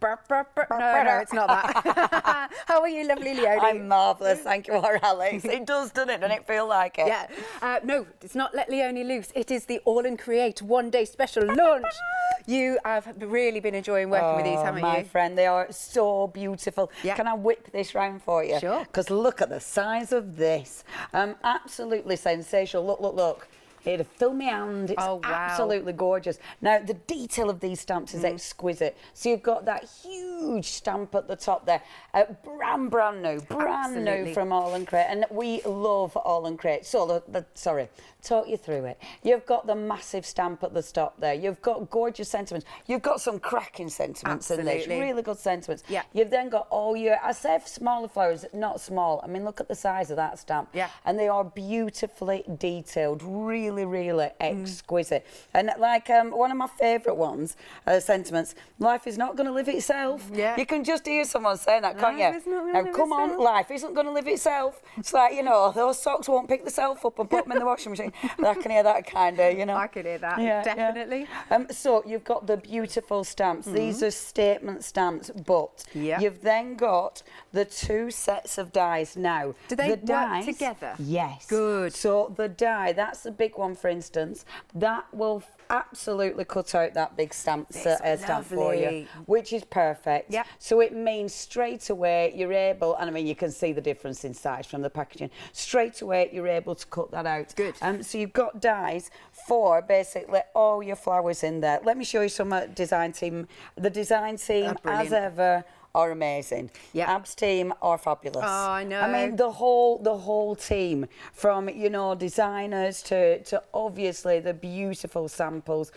No, it's not that. How are you, lovely Leonie? I'm marvellous, thank you, Alex. It does, doesn't it? Doesn't it feel like it? Yeah. No, it's not Let Leonie Loose. It is the AALL Create one-day special launch. You have really been enjoying working with these, haven't you? My friend, they are so beautiful. Yeah. Can I whip this round for you? Sure. Because look at the size of this. Absolutely sensational. Look, look, look. It'd fill me hand. It's absolutely gorgeous. Now, the detail of these stamps is exquisite. So you've got that huge stamp at the top there. Brand new from AALL Create. And we love AALL Create. So, sorry, talk you through it. You've got the massive stamp at the top there. You've got gorgeous sentiments. You've got some cracking sentiments in this. Really good sentiments. Yeah. You've then got all your, I say smaller flowers, not small. I mean, look at the size of that stamp. Yeah. And they are beautifully detailed. Really exquisite. And like one of my favourite ones, sentiments, life is not going to live itself. Yeah. You can just hear someone saying that, can't you? Now, come on, life isn't going to live itself. It's like, you know, those socks won't pick themselves up and put them in the washing machine. I can hear that kind of, you know. I can hear that, definitely. Yeah. So you've got the beautiful stamps. These are statement stamps, but you've then got the two sets of dies now. Do they work together? Yes. Good. So the die, that's the big one, for instance, that will absolutely cut out that big stamp for you, which is perfect. Yeah. So it means straight away you're able, and I mean you can see the difference in size from the packaging. Straight away you're able to cut that out. Good. So you've got dies for basically all your flowers in there. Let me show you some design team. The design team, as ever, are amazing. Yeah. Ab's team are fabulous. Oh, I know. I mean, the whole team, from, you know, designers to obviously the beautiful samples,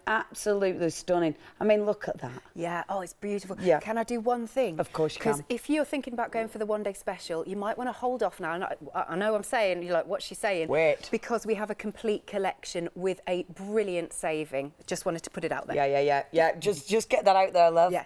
absolutely stunning. I mean, look at that. Yeah. Oh, it's beautiful. Yeah. Can I do one thing? Of course you can. Because if you're thinking about going for the one-day special, you might want to hold off now. And I know I'm saying, you're like, what's she saying? Wait. Because we have a complete collection with a brilliant saving. Just wanted to put it out there. Yeah. Just get that out there, love. Yeah.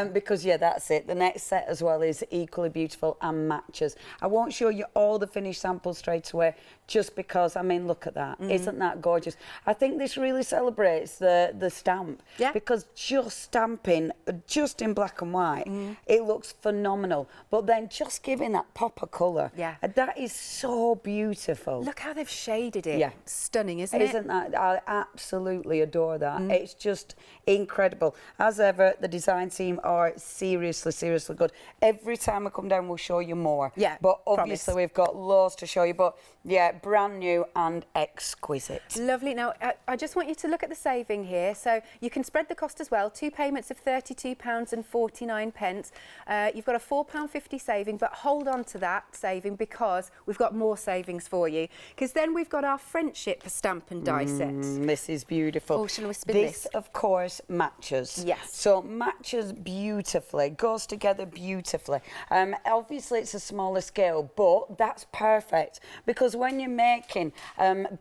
Because that's it. The next set as well is equally beautiful and matches. I won't show you all the finished samples straight away, just because, I mean, look at that. Isn't that gorgeous? I think this really celebrates the stamp. Yeah. Because just stamping, just in black and white, it looks phenomenal. But then just giving that pop of colour, that is so beautiful. Look how they've shaded it. Yeah. Stunning, isn't it? Isn't that? I absolutely adore that. It's just incredible. As ever, the design team are seriously good. Every time I come down, we'll show you more. Yeah, but obviously we've got loads to show you. But yeah, brand new and exquisite. Lovely. Now, I just want you to look at the saving here. So you can spread the cost as well. 2 payments of £32.49. You've got a £4.50 saving, but hold on to that saving because we've got more savings for you. Because then we've got our friendship stamp and die set. This is beautiful. Oh, shall we spin this? This, of course, matches. Yes. So matches beautifully, goes together beautifully. Obviously, it's a smaller scale, but that's perfect because when you're making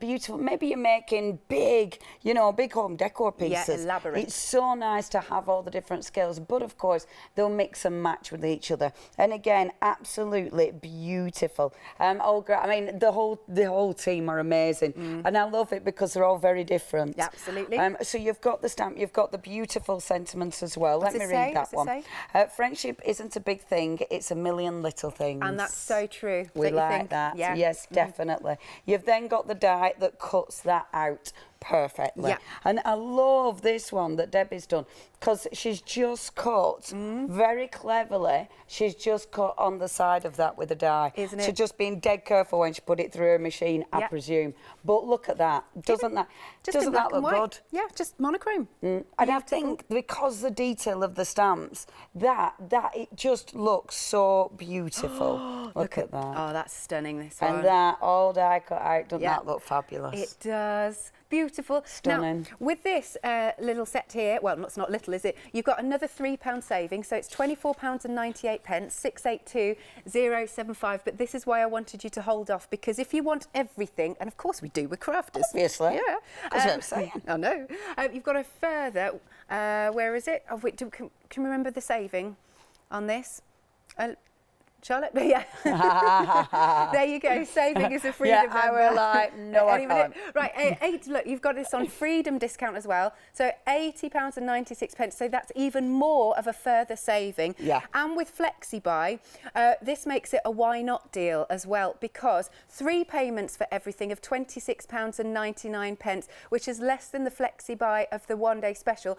beautiful, maybe you're making big, you know, big home decor pieces. Yeah, elaborate. It's so nice to have all the different scales, but of course, they'll mix and match with each other. And again, absolutely beautiful. Olga, I mean, the whole team are amazing, and I love it because they're all very different. Yeah, absolutely. So you've got the stamp, you've got the beautiful sentiments as well. What's Let me it read say? that What's one. it say? Friendship isn't a big thing, it's a million little things. And that's so true. We like that. Yeah. Yes, definitely. You've then got the die that cuts that out perfectly. Yeah. And I love this one that Debbie's done because she's just cut very cleverly. She's just cut on the side of that with a die. Isn't it? She's just been dead careful when she put it through her machine, I presume. But look at that. Doesn't that look good? Yeah, just monochrome. And I think because the detail of the stamps, that it just looks so beautiful. Look at that. Oh, that's stunning, this one. And that all die cut out, doesn't that look fabulous? It does. Beautiful. Stunning. Now, with this little set here, well, it's not little, is it? You've got another £3 saving, so it's £24.98, 682-075. But this is why I wanted you to hold off, because if you want everything, and of course we do, we're crafters. Obviously. Yeah. That's what I'm saying. I know. You've got a further, where is it? Oh, wait, can you remember the saving on this? Charlotte? Yeah. There you go. Saving is a freedom member. I will like, no, I can't. Right, look, you've got this on freedom discount as well. So £80.96. So that's even more of a further saving. Yeah. And with FlexiBuy, this makes it a why not deal as well, because 3 payments for everything of £26.99, which is less than the FlexiBuy of the one-day special.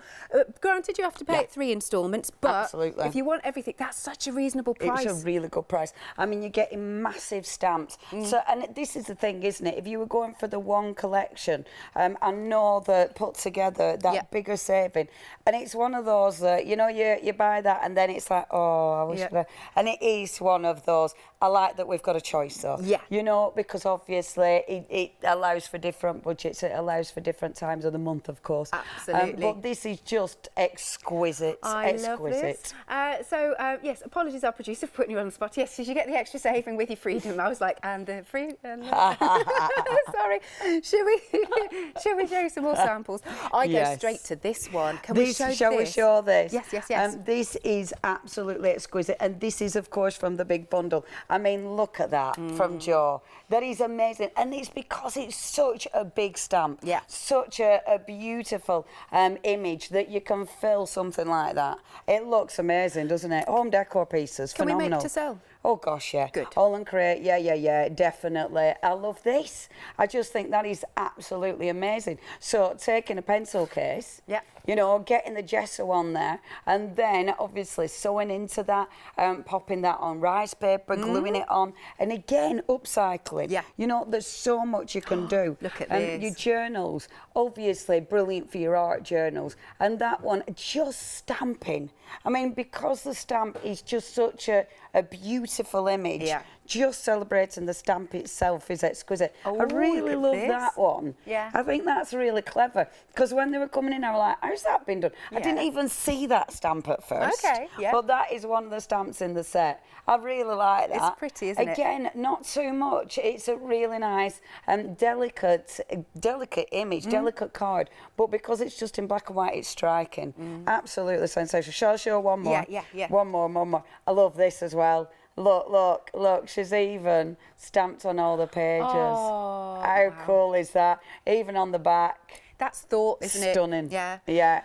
Granted, you have to pay it 3 instalments, but absolutely, if you want everything, that's such a reasonable price. It's a really good price. I mean, you're getting massive stamps. So, and this is the thing, isn't it? If you were going for the one collection, I know that put together that bigger saving, and it's one of those that, you know, you buy that and then it's like, oh, I wish and it is one of those. I like that we've got a choice though. Yeah. You know, because obviously it allows for different budgets, it allows for different times of the month, of course. Absolutely. But this is just exquisite. I love this. Yes, apologies our producer for putting you on the spot. Yes, did you get the extra saving with your freedom? I was like, and the free... Sorry. Should we show you some more samples? I go straight to this one. Can we show this? Shall we show this? Yes. This is absolutely exquisite, and this is, of course, from the big bundle. I mean, look at that from Jo. That is amazing, and it's because it's such a big stamp. Yeah. Such a beautiful image that you can fill something like that. It looks amazing, doesn't it? Home decor pieces, phenomenal. Can we make to sell? Oh gosh, yeah. Good. AALL Create, yeah, definitely. I love this. I just think that is absolutely amazing. So taking a pencil case, you know, getting the gesso on there, and then obviously sewing into that, popping that on rice paper, gluing it on, and again upcycling. Yeah. You know, there's so much you can do. Look at this. Your journals, obviously brilliant for your art journals, and that one just stamping. I mean, because the stamp is just such a beautiful image, just celebrating the stamp itself is exquisite. I really love that one. Yeah. I think that's really clever, because when they were coming in, I was like, how's that been done? I didn't even see that stamp at first. Okay, but that is one of the stamps in the set. I really like that. It's pretty, isn't it? Again, not too much. It's a really nice, delicate image, delicate card, but because it's just in black and white, it's striking. Absolutely sensational. Shall I show one more? Yeah. One more. I love this as well. Look, she's even stamped on all the pages. Oh, how cool is that? Even on the back. That's thought, isn't it? Stunning. Yeah,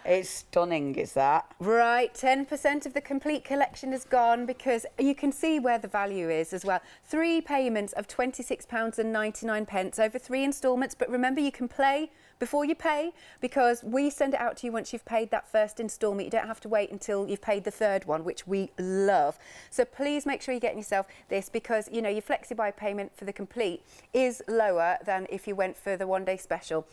it's stunning, is that? Right, 10% of the complete collection is gone, because you can see where the value is as well. 3 payments of £26.99 over 3 instalments, but remember, you can play before you pay, because we send it out to you once you've paid that first instalment. You don't have to wait until you've paid the third one, which we love. So please make sure you're getting yourself this, because, you know, your FlexiBuy payment for the complete is lower than if you went for the one-day special.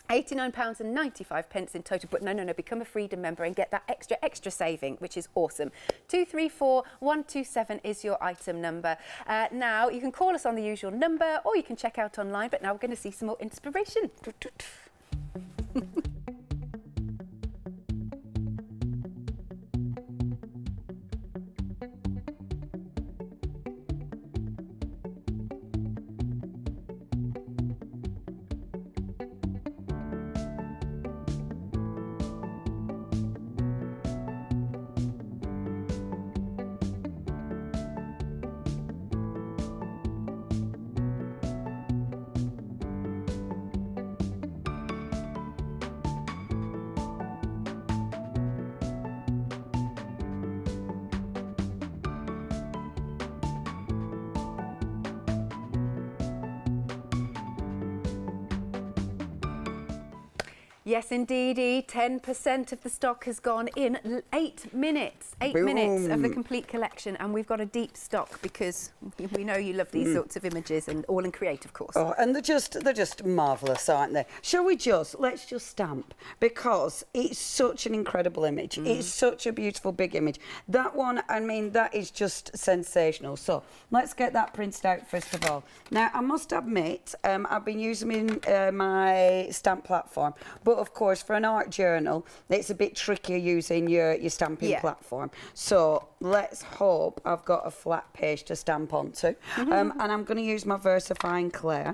£89.95 in total, but no, become a freedom member and get that extra saving, which is awesome. 234127 is your item number. Now, you can call us on the usual number, or you can check out online, but now we're going to see some more inspiration. Yes, indeedy. 10% of the stock has gone in 8 minutes. 8 minutes of the complete collection, and we've got a deep stock because we know you love these sorts of images, and AALL Create, of course. Oh, and they're just marvellous, aren't they? Shall we let's just stamp, because it's such an incredible image. It's such a beautiful big image. That one, I mean, that is just sensational. So let's get that printed out first of all. Now, I must admit, I've been using my stamp platform, but of course, for an art journal, it's a bit trickier using your stamping platform. form. So let's hope I've got a flat page to stamp onto. And I'm going to use my VersaFine Clay.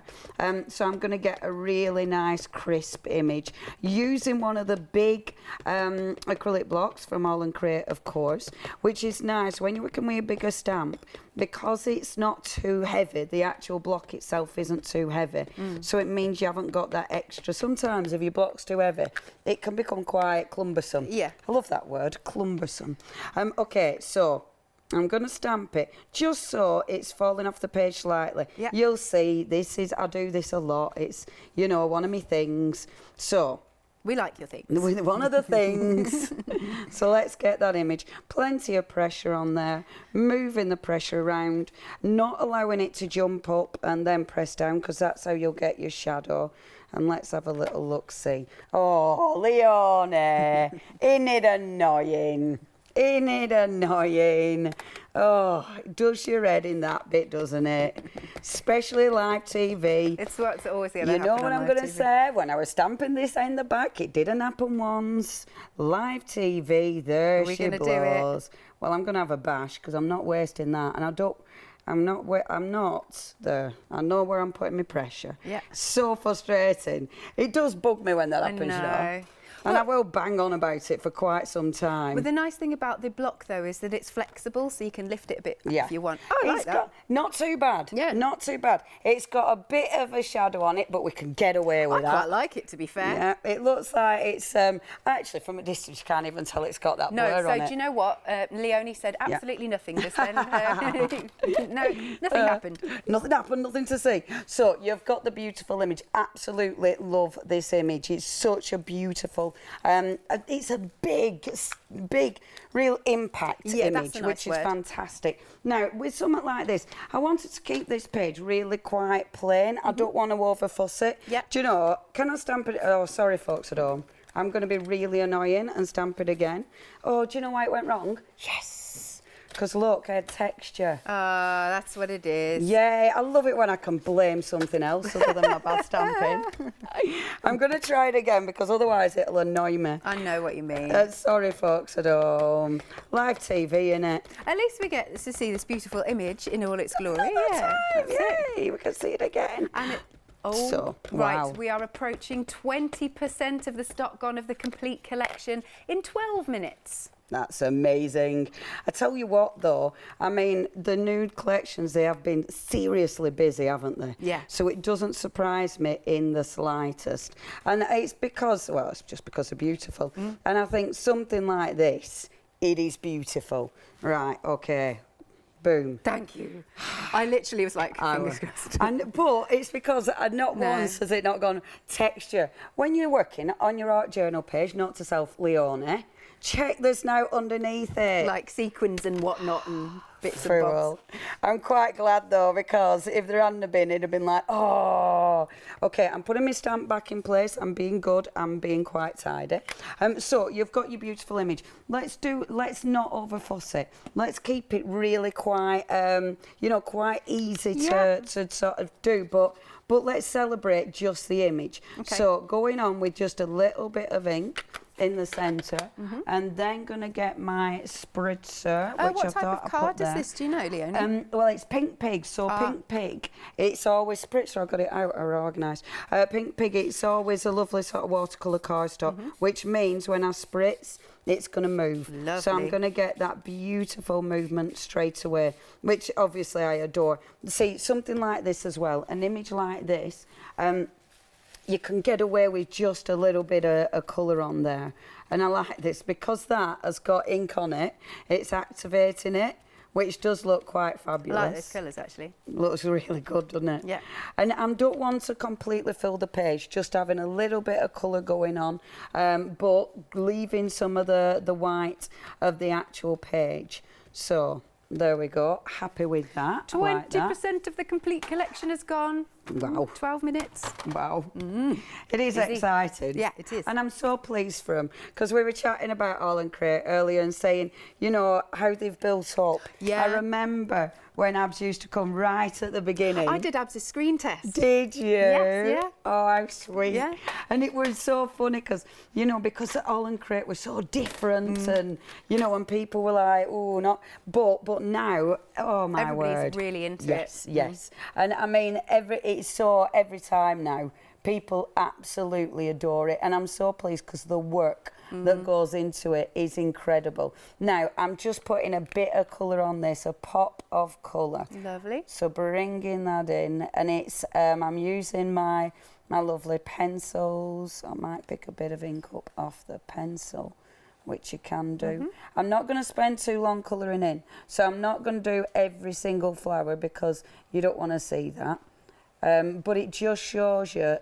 So I'm going to get a really nice crisp image using one of the big acrylic blocks from AALL Create, of course, which is nice when you're working with a bigger stamp, because it's not too heavy. The actual block itself isn't too heavy, so it means you haven't got that extra. Sometimes if your block's too heavy, it can become quite clumbersome. Yeah, I love that word, clumbersome. Okay, so I'm going to stamp it just so it's falling off the page slightly. Yeah. You'll see, I do this a lot. It's, you know, one of my things. So we like your things. one of the things. So let's get that image. Plenty of pressure on there. Moving the pressure around, not allowing it to jump up and then press down, because that's how you'll get your shadow. And let's have a little look-see. Oh, Leonie, isn't it annoying? Isn't it annoying? Oh, it does your head in that bit, doesn't it? Especially live TV. It's what's always the other. You know what I'm going to say? When I was stamping this in the back, it didn't happen once. Live TV, there she blows. Well, I'm going to have a bash because I'm not wasting that, and I'm not there. I know where I'm putting my pressure. Yeah. So frustrating. It does bug me when that happens, you know. And I will bang on about it for quite some time. But the nice thing about the block, though, is that it's flexible, so you can lift it a bit if you want. Oh, I like that. Not too bad. Yeah. Not too bad. It's got a bit of a shadow on it, but we can get away with that. I quite like it, to be fair. Yeah, it looks like it's... actually, from a distance, you can't even tell it's got that blur on it. No, so do you know what? Leonie said absolutely nothing just then. No, nothing happened. Nothing happened, nothing to see. So, you've got the beautiful image. Absolutely love this image. It's such a beautiful... it's a big, real impact image, which is fantastic. Now, with something like this, I wanted to keep this page really quite plain. I don't want to over-fuss it. Yep. Do you know, can I stamp it? Oh, sorry, folks at home. I'm going to be really annoying and stamp it again. Oh, do you know why it went wrong? Yes. Because look, I had texture. That's what it is. Yeah, I love it when I can blame something else other than my bad stamping. I'm going to try it again because otherwise it'll annoy me. I know what you mean. Sorry, folks at home. Live TV, innit? At least we get to see this beautiful image in all its glory. Yay, we can see it again. And wow. Right, we are approaching 20% of the stock gone of the complete collection in 12 minutes. That's amazing. I tell you what, though, I mean, the nude collections, they have been seriously busy, haven't they? Yeah. So it doesn't surprise me in the slightest. And it's because, well, it's just because they're beautiful. And I think something like this, it is beautiful. Right, okay. Boom. Thank you. I literally was like, fingers crossed. But it's because not once has it not gone texture. When you're working on your art journal page, note to self, Leonie, check this now underneath it. Like sequins and whatnot and bits and bobs. I'm quite glad though, because if there hadn't been, it'd have been like, oh. Okay, I'm putting my stamp back in place. I'm being good. I'm being quite tidy. So you've got your beautiful image. Let's not overfuss it. Let's keep it really quite, quite easy to sort of do. But let's celebrate just the image. Okay. So going on with just a little bit of ink in the centre, and then going to get my spritzer, which I thought I put there. What type of card is this, do you know, Leonie? Well, it's Pink Pig, so Pink Pig, it's always spritzer, I got it out or organised. Pink Pig, it's always a lovely sort of watercolour cardstock, which means when I spritz, it's going to move. Lovely. So I'm going to get that beautiful movement straight away, which obviously I adore. See, something like this as well, an image like this, you can get away with just a little bit of colour on there. And I like this because that has got ink on it. It's activating it, which does look quite fabulous. I like those colours, actually. Looks really good, doesn't it? Yeah. And I don't want to completely fill the page, just having a little bit of colour going on, but leaving some of the white of the actual page. So there we go. Happy with that. 20% of the complete collection has gone. Wow. 12 minutes. Wow. It is Easy. exciting. Yeah, it is. And I'm so pleased for them because we were chatting about AALL Create earlier and saying, you know, how they've built up. Yeah. I remember when Abs used to come right at the beginning. I did Abs' screen test. Did you? Yes, yeah. Oh, how sweet. Yeah. And it was so funny because, you know, because AALL Create was so different and, you know, and people were like, oh, not. But now, oh, my Everybody's word. really into yes, it. Yes, And I mean, it's so every time now, people absolutely adore it. And I'm so pleased because the work that goes into it is incredible. Now, I'm just putting a bit of colour on this, a pop of colour. Lovely. So bringing that in, and it's I'm using my lovely pencils. I might pick a bit of ink up off the pencil, which you can do. I'm not going to spend too long colouring in, so I'm not going to do every single flower because you don't want to see that. But it just shows you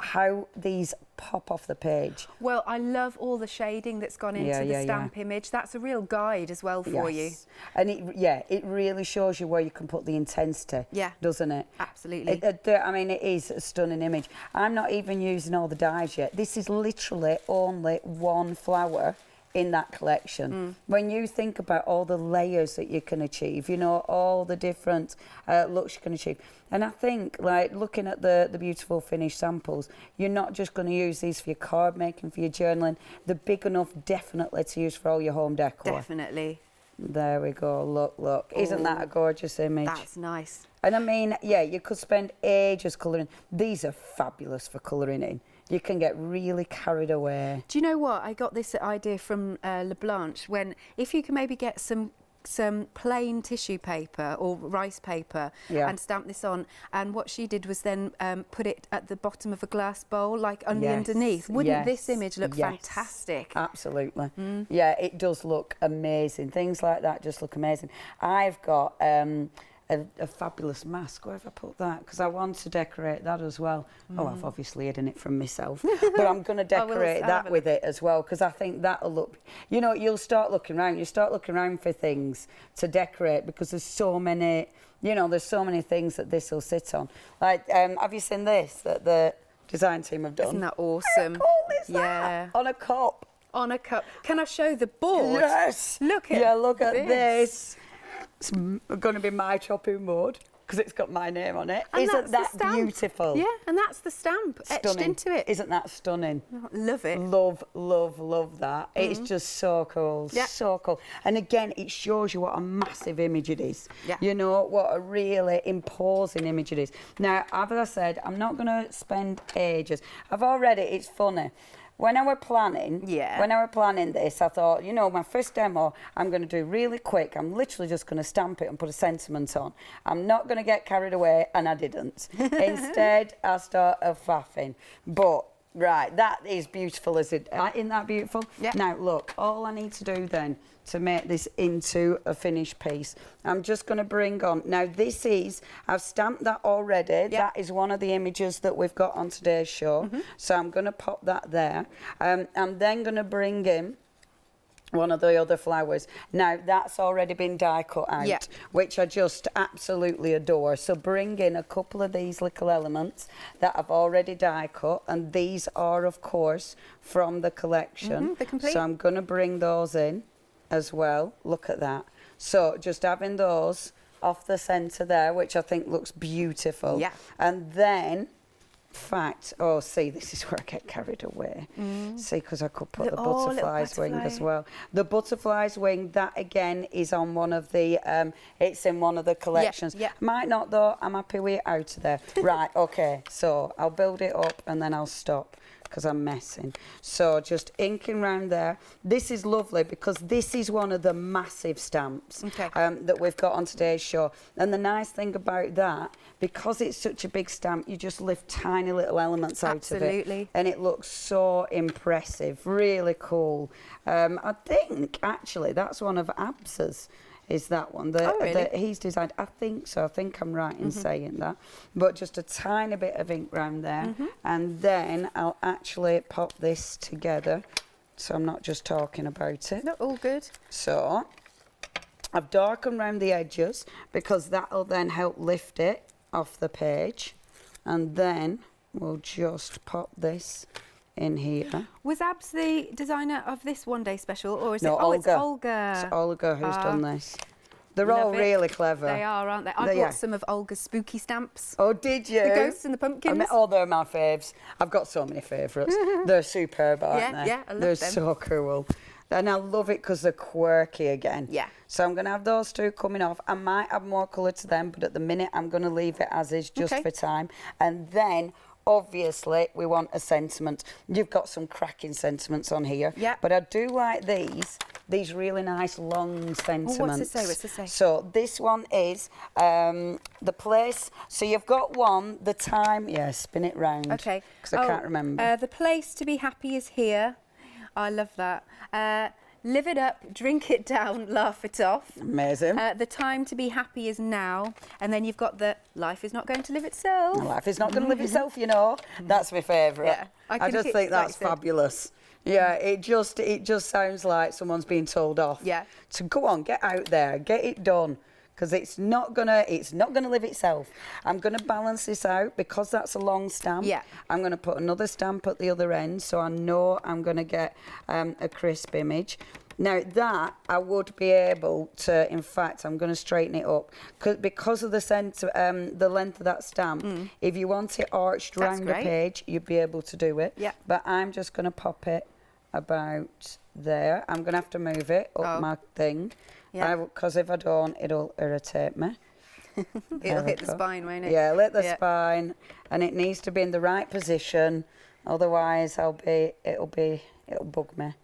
how these pop off the page. Well, I love all the shading that's gone into the stamp image. That's a real guide as well for you. And it really shows you where you can put the intensity, doesn't it? Absolutely. I mean, it is a stunning image. I'm not even using all the dyes yet. This is literally only one flower in that collection. When you think about all the layers that you can achieve, you know, all the different looks you can achieve. And I think, like, looking at the beautiful finished samples, you're not just going to use these for your card making, for your journaling. They're big enough, definitely, to use for all your home decor. Definitely. There we go. Look. Isn't that a gorgeous image? That's nice. And I mean, yeah, you could spend ages colouring. These are fabulous for colouring in. You can get really carried away. Do you know what? I got this idea from LeBlanche when, if you can maybe get some plain tissue paper or rice paper and stamp this on, and what she did was then put it at the bottom of a glass bowl, like on the underneath. Wouldn't this image look fantastic? Absolutely. Yeah, it does look amazing. Things like that just look amazing. I've got a fabulous mask. Where have I put that? Because I want to decorate that as well. Oh, I've obviously hidden it from myself. But I'm going to decorate that with it as well, because I think that'll look... You know, you'll start looking around. You start looking around for things to decorate because there's so many... You know, there's so many things that this will sit on. Like, have you seen this that the design team have done? Isn't that awesome? How cool is that? On a cup. On a cup. Can I show the board? Yes. Look at look at this. It's going to be my chopping board because it's got my name on it. And Isn't that beautiful? Yeah, and that's the stamp etched into it. Isn't that stunning? Love it. Love that. It's just so cool. Yeah. So cool. And again, it shows you what a massive image it is. Yeah. You know, what a really imposing image it is. Now, as I said, I'm not going to spend ages. It's funny. When I were planning this, I thought, you know, my first demo, I'm going to do really quick. I'm literally just going to stamp it and put a sentiment on. I'm not going to get carried away, and I didn't. Instead, I started faffing. But, right, that is beautiful, isn't that beautiful? Yeah. Now, look, all I need to do then to make this into a finished piece, I'm just going to bring on... Now, I've stamped that already. Yeah. That is one of the images that we've got on today's show. So I'm going to pop that there. I'm then going to bring in one of the other flowers. Now, that's already been die cut out, which I just absolutely adore. So bring in a couple of these little elements that I've already die cut, and these are, of course, from the collection. The complete. So I'm going to bring those in as well. Look at that. So just having those off the centre there, which I think looks beautiful. Yeah. And then... see, this is where I get carried away. See, because I could put the butterfly's wing as well. The butterfly's wing, that again is on one of the, it's in one of the collections. Might not though, I'm happy with it out of there. Right, okay, so I'll build it up and then I'll stop because I'm messing. So just inking round there. This is lovely because this is one of the massive stamps that we've got on today's show. And the nice thing about that, because it's such a big stamp, you just lift tiny little elements out of it. And it looks so impressive, really cool. I think, actually, that's one of Abs's. Is that one that he's designed? I think so. I think I'm right in saying that. But just a tiny bit of ink round there. And then I'll actually pop this together. So I'm not just talking about it. No, all good. So I've darkened round the edges because that'll then help lift it off the page. And then we'll just pop this in here. Was Abs the designer of this one day special, or is No, it? Olga. Oh, it's Olga. It's Olga who's done this. They're all really clever. They are, aren't they? I bought some of Olga's spooky stamps. Oh, did you? The ghosts and the pumpkins. Oh, they're my faves. I've got so many favourites. They're superb, aren't they? Yeah, I love they're them. so cool. And I love it because they're quirky again. Yeah. So I'm going to have those two coming off. I might add more colour to them, but at the minute I'm going to leave it as is just for time. And then, obviously, we want a sentiment. You've got some cracking sentiments on here. Yeah. But I do like these really nice long sentiments. Oh, what's it say? So this one is the place. So you've got one, the time. Yeah, spin it round. Okay. Because I can't remember. The place to be happy is here. I love that. Live it up, drink it down, laugh it off. Amazing. The time to be happy is now. And then you've got the life is not going to live itself. Life is not going to live itself, you know. That's my favourite. Yeah, I just think that's fabulous. Yeah, it just sounds like someone's being told off. Yeah. So go on, get out there, get it done. Because it's not gonna live itself. I'm gonna balance this out because that's a long stamp. Yeah. I'm gonna put another stamp at the other end, so I know I'm gonna get a crisp image. Now that I would be able to, in fact, I'm gonna straighten it up because of the length of that stamp. If you want it arched around the page, you'd be able to do it. Yeah. But I'm just gonna pop it about there. I'm gonna have to move it up my thing. Yeah. Because if I don't, it'll irritate me. It'll hit the spine, won't it? Yeah, hit the spine, and it needs to be in the right position. Otherwise, it'll bug me.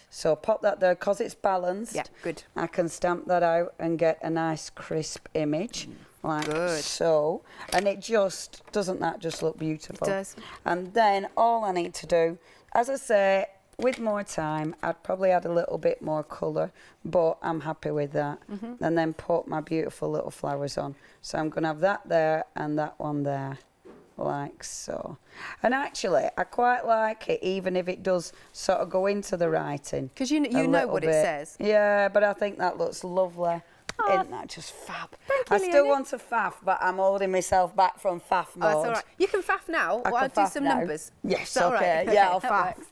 So pop that there because it's balanced. Yeah, good. I can stamp that out and get a nice crisp image, like Good. so. And it just doesn't that just look beautiful? It does. And then all I need to do, as I say, with more time, I'd probably add a little bit more colour, but I'm happy with that. And then put my beautiful little flowers on. So I'm going to have that there and that one there, like so. And actually, I quite like it, even if it does sort of go into the writing. Because you know what it says. Yeah, but I think that looks lovely. Isn't that just fab? Thank you, I still Leonie. want to faff, but I'm holding myself back from faff mode. Oh, that's all right. You can faff now, or I'll do some numbers. Yes, Is that all okay. right? Yeah, I'll that faff. works.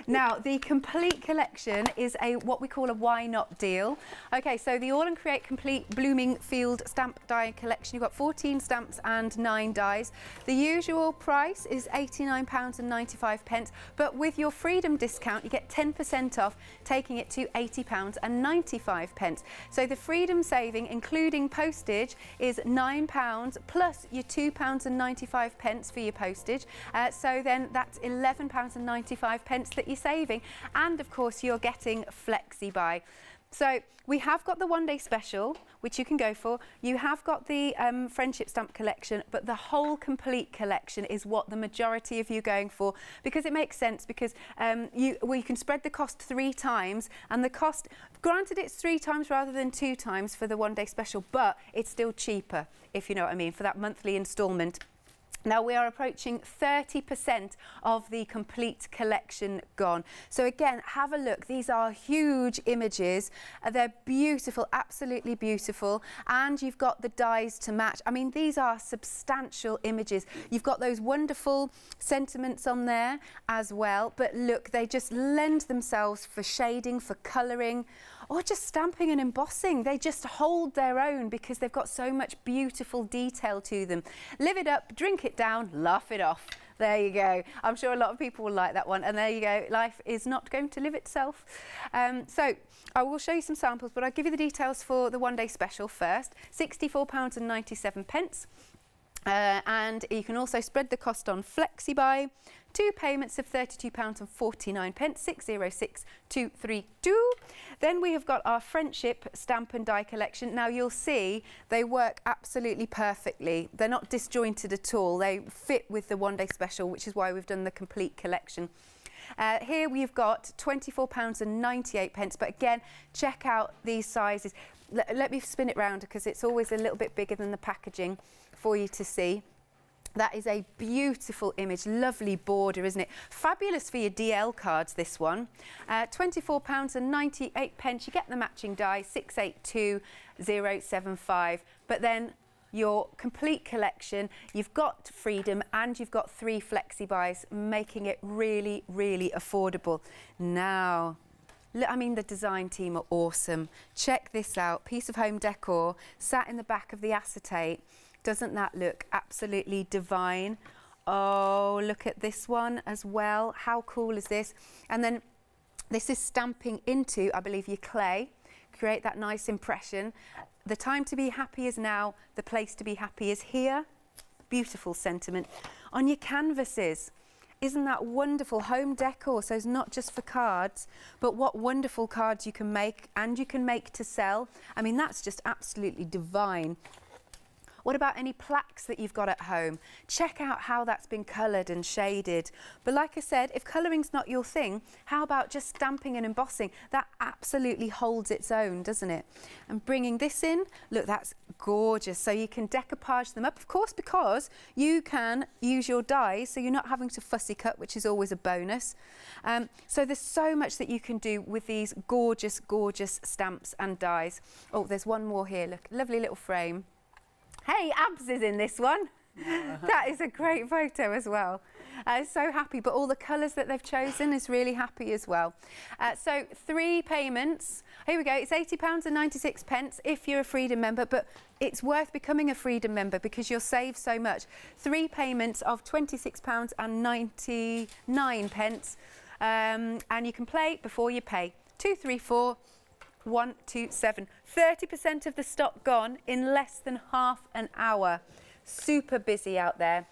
Now, the complete collection is what we call a why not deal. Okay, so the AALL Create Complete Blooming Field Stamp Die Collection. You've got 14 stamps and 9 dies. The usual price is £89.95, but with your Freedom discount, you get 10% off, taking it to £80.95. So the Freedom saving, including postage, is £9 plus your £2.95 for your postage. So then that's £11.95 that you're saving, and of course you're getting flexi buy. So we have got the one day special, which you can go for. You have got the friendship stamp collection, but the whole complete collection is what the majority of you are going for, because it makes sense, because you can spread the cost 3 times, and the cost, granted it's 3 times rather than 2 times for the one day special, but it's still cheaper, if you know what I mean, for that monthly instalment. Now we are approaching 30% of the complete collection gone. So again, have a look. These are huge images. They're beautiful, absolutely beautiful. And you've got the dies to match. I mean, these are substantial images. You've got those wonderful sentiments on there as well. But look, they just lend themselves for shading, for colouring, or just stamping and embossing. They just hold their own because they've got so much beautiful detail to them. Live it up, drink it down, laugh it off. There you go. I'm sure a lot of people will like that one. And there you go. Life is not going to live itself. So I will show you some samples, but I'll give you the details for the one day special first. £64.97. And you can also spread the cost on flexi buy. 2 payments of £32.49, 606232. Then we have got our friendship stamp and die collection. Now you'll see they work absolutely perfectly. They're not disjointed at all. They fit with the one day special, which is why we've done the complete collection. Here we've got £24.98, but again, check out these sizes. Let me spin it round because it's always a little bit bigger than the packaging for you to see. That is a beautiful image, lovely border, isn't it? Fabulous for your DL cards, this one. £24.98. You get the matching die, 682075. But then your complete collection. You've got freedom and you've got 3 flexi buys, making it really, really affordable. Now, I mean, the design team are awesome. Check this out, piece of home decor sat in the back of the acetate. Doesn't that look absolutely divine? Oh, look at this one as well. How cool is this? And then this is stamping into, I believe, your clay. Create that nice impression. The time to be happy is now. The place to be happy is here. Beautiful sentiment. On your canvases, isn't that wonderful? Home decor, so it's not just for cards, but what wonderful cards you can make, and you can make to sell. I mean, that's just absolutely divine. What about any plaques that you've got at home? Check out how that's been coloured and shaded. But like I said, if colouring's not your thing, how about just stamping and embossing? That absolutely holds its own, doesn't it? And bringing this in, look, that's gorgeous. So you can decoupage them up, of course, because you can use your dies, so you're not having to fussy cut, which is always a bonus. So there's so much that you can do with these gorgeous, gorgeous stamps and dies. Oh, there's one more here, look, lovely little frame. Hey, Abs is in this one. That is a great photo as well. So happy, but all the colours that they've chosen is really happy as well. So 3 payments. Here we go. It's £80.96 if you're a Freedom member, but it's worth becoming a Freedom member because you'll save so much. 3 payments of £26.99, and you can play before you pay. 2, 3, 4. 1, 2, 7. 30% of the stock gone in less than half an hour. Super busy out there.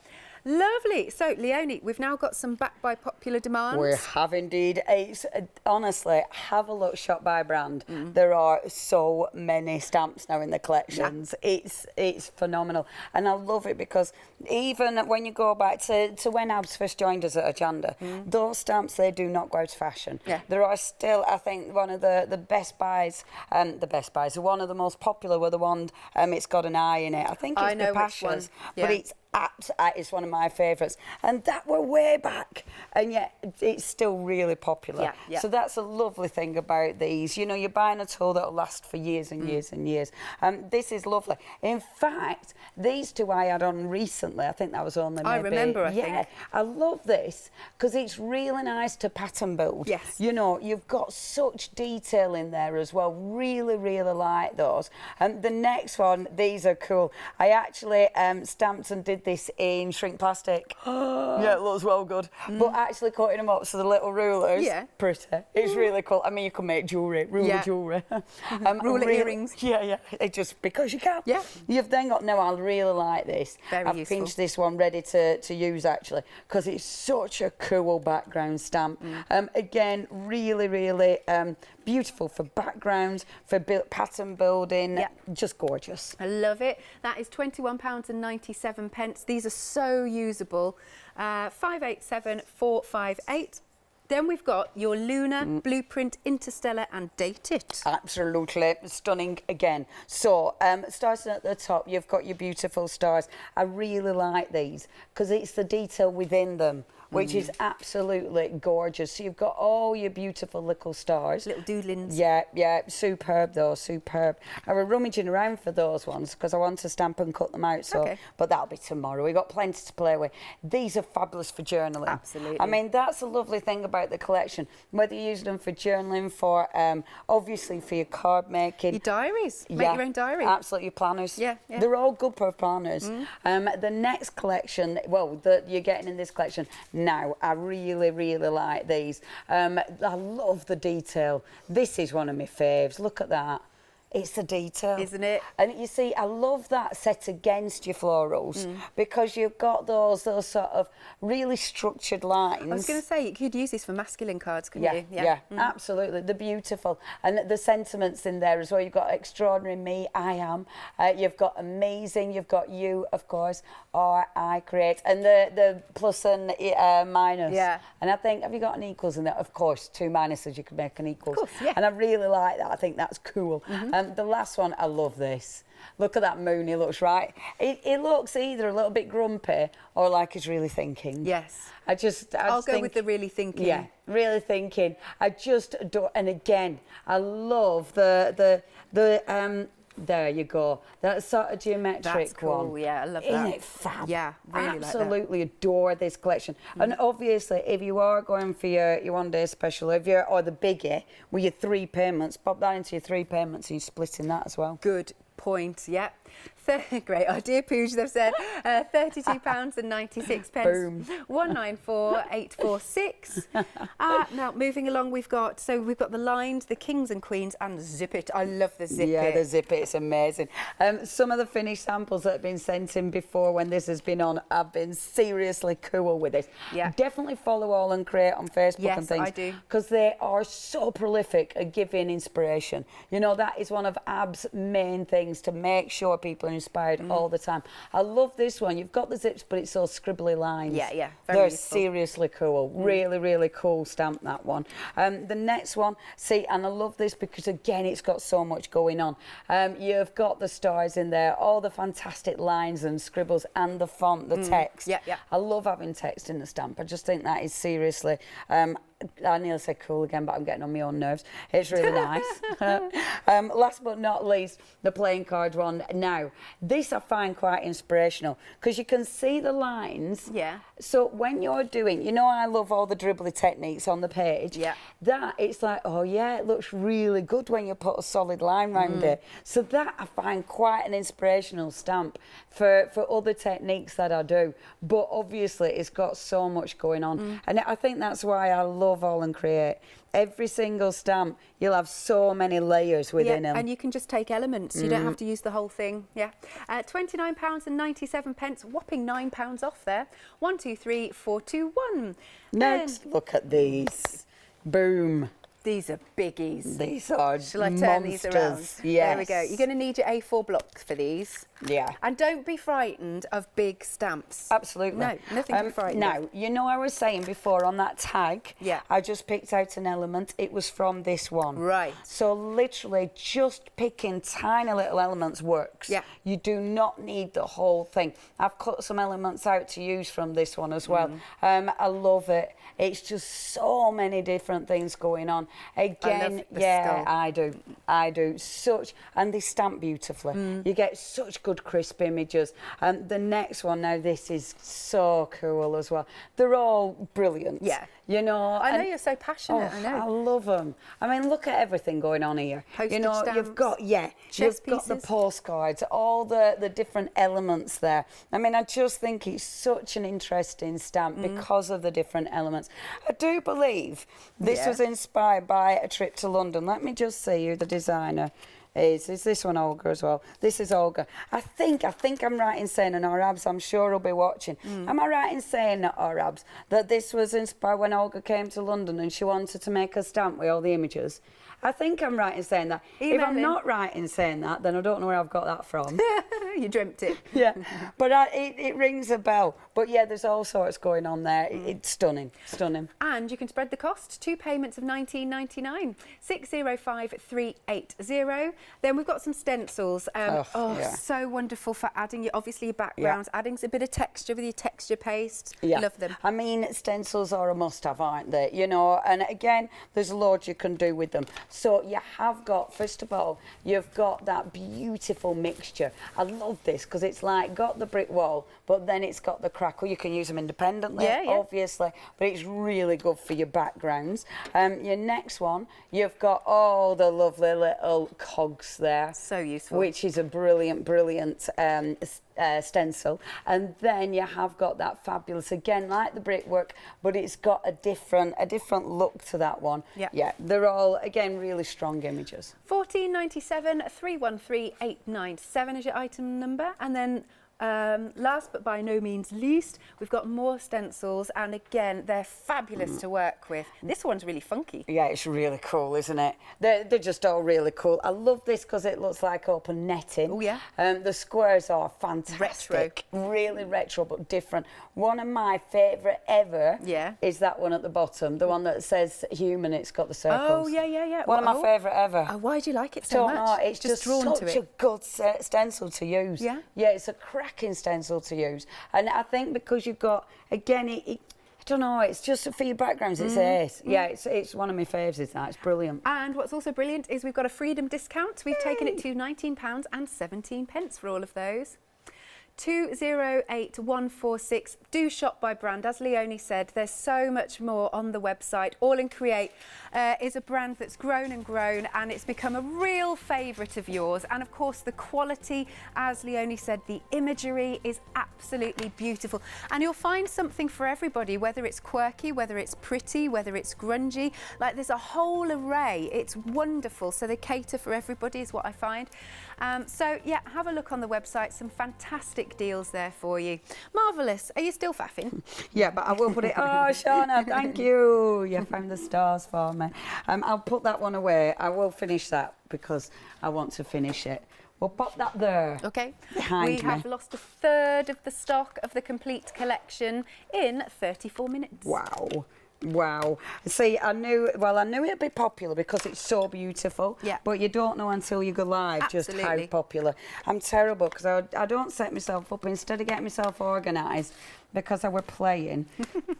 Lovely. So, Leonie, we've now got some back by popular demand. We have indeed. It's, honestly, have a look, shop by brand. There are so many stamps now in the collections. Yeah. It's phenomenal. And I love it because even when you go back to when Abs first joined us at Hochanda, those stamps, they do not go out of fashion. Yeah. There are still, I think, one of the best buys, one of the most popular were the one, it's got an eye in it. I think it's the Passions, but it's one of my favourites, and that were way back, and yet it's still really popular. So that's a lovely thing about these. You know, you're buying a tool that'll last for years and years and years. This is lovely. In fact, these 2 I had on recently. I think that was only maybe. I remember. I think. I love this because it's really nice to pattern build. Yes. You know, you've got such detail in there as well. Really, really like those. And the next one, these are cool. I actually stamped and did this in shrink plastic. Yeah, it looks well good. But actually cutting them up so the little rulers, pretty. It's really cool. I mean, you can make jewellery, jewellery. Ruler earrings. Yeah. It's just because you can. Yeah. You've then got, no, I really like this. I've pinched this one ready to use actually because it's such a cool background stamp. Again, really, really beautiful for backgrounds, for pattern building. Just gorgeous. I love it. That is £21.97. These are so usable. 587458. Then we've got your Lunar, Blueprint, Interstellar and Date It. Absolutely. Stunning again. So, starting at the top, you've got your beautiful stars. I really like these because it's the detail within them, which is absolutely gorgeous. So you've got all your beautiful little stars. Little doodlings. Yeah, superb though, superb. I was rummaging around for those ones because I want to stamp and cut them out. So, but that'll be tomorrow. We've got plenty to play with. These are fabulous for journaling. Absolutely. I mean, that's a lovely thing about the collection. Whether you're using them for journaling, for obviously for your card making. Your diaries. Make your own diary. Absolutely, your planners. Yeah. They're all good for planners. The next collection, well, that you're getting in this collection now, I really, really like these. I love the detail. This is one of my faves. Look at that. It's the detail. Isn't it? And you see, I love that set against your florals because you've got those sort of really structured lines. I was going to say, you could use these for masculine cards, couldn't you? Yeah, absolutely. They're beautiful. And the sentiments in there as well. You've got extraordinary me, I am. You've got amazing. You've got you, of course, or I create. And the plus and minus. Yeah. And I think, have you got an equals in there? Of course, 2 minuses, you could make an equals. Of course, yeah. And I really like that. I think that's cool. The last one, I love this. Look at that moon, he looks right. It looks either a little bit grumpy or like he's really thinking. Yes. I'll go with the really thinking. Yeah, really thinking. I just adore, and again, I love the There you go. That sort of geometric That's cool. one. Yeah, I love that. Isn't it fab? Yeah, really like that. Absolutely adore this collection. And obviously, if you are going for your one day special, or the biggie with your 3 payments, pop that into your 3 payments and you're splitting that as well. Good point. Yeah. Great idea, Pooj. They've said £32.96. Boom. 194846. Now moving along, we've got the lines, the kings and queens, and zip it. I love the zip it. Yeah, the zip it's amazing. Some of the finished samples that have been sent in before when this has been on have been seriously cool with this. Yeah. Definitely follow AALL and Create on Facebook and things. Yes, I do. Because they are so prolific at giving inspiration. You know, that is one of Ab's main things, to make sure people are inspired all the time. I love this one. You've got the zips, but it's all scribbly lines. Yeah, yeah. They're seriously cool. Really, really cool stamp, that one. The next one, see, and I love this because, again, it's got so much going on. You've got the stars in there, all the fantastic lines and scribbles, and the font, the text. Yeah, yeah. I love having text in the stamp. I just think that is seriously... I nearly said cool again, but I'm getting on my own nerves. It's really nice. Last but not least, the playing card one. Now, this I find quite inspirational because you can see the lines. Yeah. So when you're doing, you know, I love all the dribbly techniques on the page. Yeah. That, it's like, oh yeah, it looks really good when you put a solid line round it. So that I find quite an inspirational stamp for other techniques that I do. But obviously, it's got so much going on. And I think that's why I love AALL and Create. Every single stamp, you'll have so many layers within them. And you can just take elements. You don't have to use the whole thing. Yeah. £29.97, whopping £9 off there. 123421. Next, look at these. Boom. These are biggies. These are Shall I turn monsters. these around? Yes. There we go. You're going to need your A4 blocks for these. Yeah. And don't be frightened of big stamps. Absolutely. No, nothing to be frightened of. Now, you know I was saying before on that tag, Yeah. I just picked out an element. It was from this one. Right. So literally just picking tiny little elements works. Yeah. You do not need the whole thing. I've cut some elements out to use from this one as well. I love it. It's just so many different things going on. Again, skull. I do. Such, and they stamp beautifully. You get such good crisp images. The next one, now this is so cool as well. They're all brilliant. Yeah. You know, I know you're so passionate. Oh, I know. I love them. I mean, look at everything going on here. Postage you know, stamps, you've got chess you've got the pieces. postcards, all the different elements there. I mean, I just think it's such an interesting stamp because of the different elements. I do believe this was inspired by a trip to London. Let me just see who the designer is. Is this one Olga as well? This is Olga. I think I'm right in saying, and Arabs, I'm sure will be watching. Am I right in saying, Arabs, that this was inspired when Olga came to London and she wanted to make a stamp with all the images? I think I'm right in saying that. If I'm not right in saying that, then I don't know where I've got that from. You dreamt it. Yeah, but it rings a bell. But yeah, there's all sorts going on there. It's stunning, stunning. And you can spread the cost. 2 payments of £19.99. 605380. Then we've got some stencils. So wonderful for adding obviously your backgrounds, adding a bit of texture with your texture paste. Yeah. Love them. I mean, stencils are a must-have, aren't they? You know, and again, there's loads you can do with them. So you have got, first of all, you've got that beautiful mixture. I love this because it's like got the brick wall, but then it's got the crackle. You can use them independently, obviously, but it's really good for your backgrounds. Your next one, you've got all the lovely little cogs there. So useful. Which is a brilliant, brilliant stencil. And then you have got that fabulous, again, like the brickwork, but it's got a different look to that one. Yeah, they're all, again, really strong images. £14.97, 313897 is your item number. And then last but by no means least, we've got more stencils, and again, they're fabulous to work with. This one's really funky. Yeah, it's really cool, isn't it? They're just all really cool. I love this because it looks like open netting. Oh, yeah. The squares are fantastic. Retro. Really retro, but different. One of my favourite ever is that one at the bottom, the one that says human, it's got the circles. Oh, yeah. One of my favourite ever. Oh, why do you like it so much? Know, it's just drawn such to it. a good stencil to use. Yeah? Yeah, it's a cracking stencil to use. And I think because you've got, again, I don't know, it's just for your backgrounds, it's ace. Yeah, it's one of my faves, is that. It's brilliant. And what's also brilliant is we've got a freedom discount. We've taken it to £19.17 for all of those. 208146. Do shop by brand. As Leonie said, there's so much more on the website. AALL Create is a brand that's grown and grown, and it's become a real favourite of yours. And of course, the quality, as Leonie said, the imagery is absolutely beautiful. And you'll find something for everybody, whether it's quirky, whether it's pretty, whether it's grungy. Like, there's a whole array. It's wonderful. So they cater for everybody, is what I find. So yeah, have a look on the website. Some fantastic deals there for you. Marvellous. Are you still faffing? Yeah, but I will put it. Oh, Shauna, thank you. You found the stars for me. I'll put that one away. I will finish that because I want to finish it. We'll pop that there. Okay. Behind me. We have lost a third of the stock of the complete collection in 34 minutes. Wow. Wow. See, I knew it'd be popular because it's so beautiful. Yeah. But you don't know until you go live just how popular. I'm terrible because I don't set myself up. Instead of getting myself organised, because I were playing,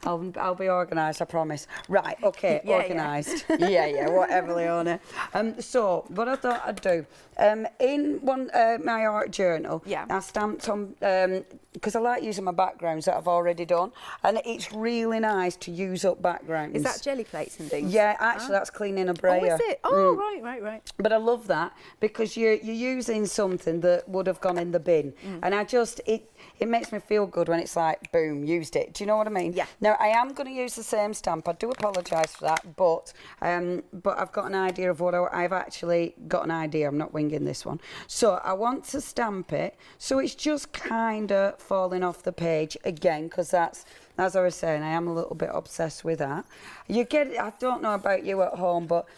I'll be organised, I promise. Right, okay, organised. Yeah, whatever, Leonie. So, what I thought I'd do, in my art journal, I stamped on, because I like using my backgrounds that I've already done, and it's really nice to use up backgrounds. Is that jelly plates and things? Yeah, actually, that's cleaning a brayer. Oh, is it? Oh, right. But I love that because you're using something that would have gone in the bin, and it makes me feel good when it's like, boom, used it. Do you know what I mean? Yeah. Now, I am going to use the same stamp. I do apologise for that, but I've got an idea of what I've actually got an idea. I'm not winging this one. So I want to stamp it so it's just kind of falling off the page again, because that's, as I was saying, I am a little bit obsessed with that. I don't know about you at home, but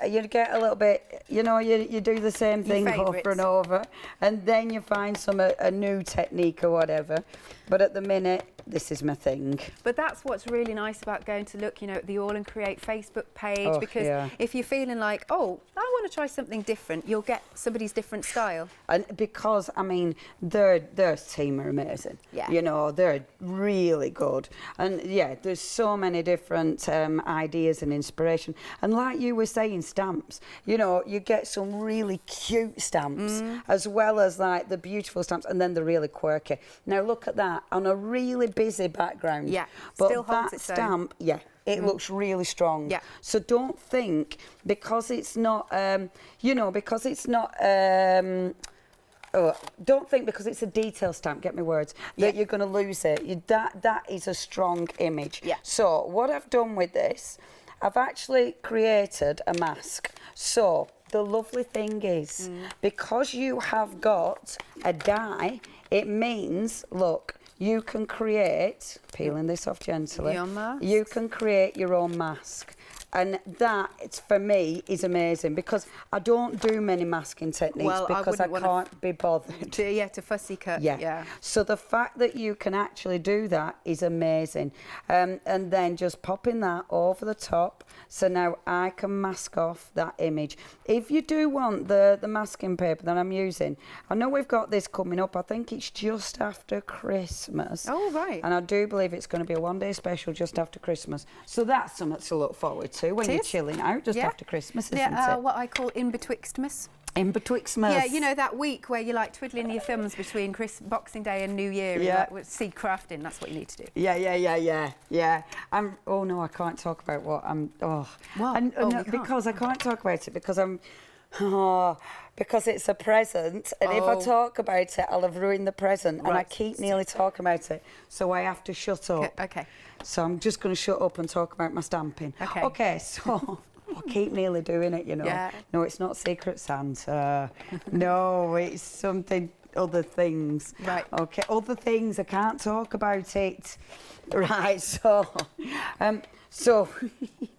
you get a little bit, you do the same thing over and over, and then you find a new technique or whatever. But at the minute, this is my thing. But that's what's really nice about going to look, at the AALL Create Facebook page, because if you're feeling like, oh, I want to try something different, you'll get somebody's different style. And because, their team are amazing. Yeah. They're really good. And yeah, there's so many different ideas and inspiration. And like you were saying, stamps, you get some really cute stamps as well as like the beautiful stamps, and then the really quirky. Now look at that on a really busy background. Yeah, but still holds that stamp, it looks really strong. Yeah. So don't think because it's not, don't think because it's a detail stamp, get me words, that you're going to lose it. That is a strong image. Yeah. So what I've done with this, I've actually created a mask. So the lovely thing is, because you have got a die, it means, look, you can create, peeling this off gently, you can create your own mask. And that, for me, is amazing because I don't do many masking techniques because I can't be bothered. To fussy cut. Yeah. So the fact that you can actually do that is amazing. And then just popping that over the top. So now I can mask off that image. If you do want the masking paper that I'm using, I know we've got this coming up. I think it's just after Christmas. Oh, right. And I do believe it's going to be a one-day special just after Christmas. So that's something to look forward to when you're chilling out just after Christmas, isn't it? What I call in-betwixtmas. In-betwixmas. Yeah, that week where you're like twiddling your thumbs between Boxing Day and New Year. Yeah. And seed crafting, that's what you need to do. Yeah. Oh no, I can't talk about what I'm. Oh. What? Because I can't talk about it because I'm. Oh, because it's a present, and if I talk about it, I'll have ruined the present, and I keep nearly talking about it, so I have to shut up. Okay. So I'm just going to shut up and talk about my stamping. Okay, so I keep nearly doing it, Yeah. No, it's not Secret Santa. No, it's something, other things. Right. Okay, other things, I can't talk about it. Right, so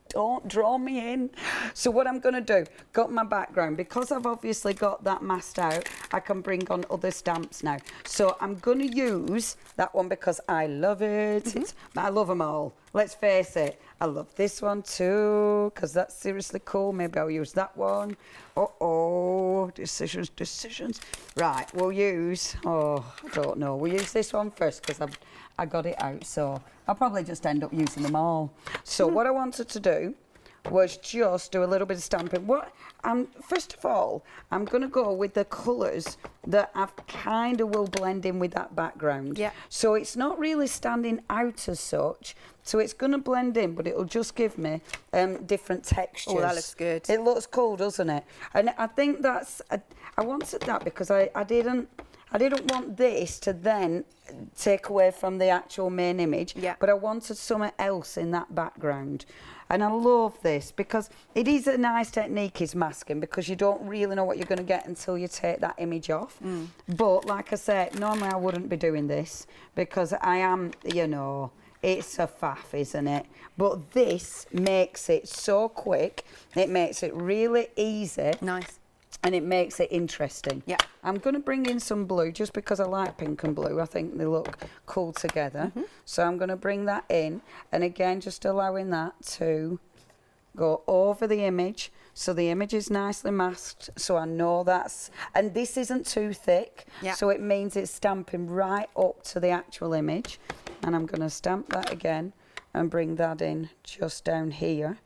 don't draw me in. So what I'm going to do, got my background, because I've obviously got that masked out, I can bring on other stamps now. So I'm going to use that one because I love it. I love them all. let's face it, I love this one too, because that's seriously cool. Maybe I'll use that one. Decisions. Right, we'll use, I don't know. We'll use this one first because I got it out, so I'll probably just end up using them all. So what I wanted to do was just do a little bit of stamping. First of all, I'm going to go with the colours that I kind of will blend in with that background. Yeah. So it's not really standing out as such. So it's going to blend in, but it'll just give me different textures. Oh, that looks good. It looks cool, doesn't it? And I think that's, I wanted that because I didn't want this to then take away from the actual main image, but I wanted something else in that background. And I love this because it is a nice technique, is masking, because you don't really know what you're going to get until you take that image off. But like I said, normally I wouldn't be doing this because I am, you know, it's a faff, isn't it? But this makes it so quick. It makes it really easy. Nice. And it makes it interesting. Yeah. I'm going to bring in some blue just because I like pink and blue. I think they look cool together. So I'm going to bring that in. And again, just allowing that to go over the image. So the image is nicely masked. So I know that's... And this isn't too thick. Yeah. So it means it's stamping right up to the actual image. And I'm going to stamp that again and bring that in just down here.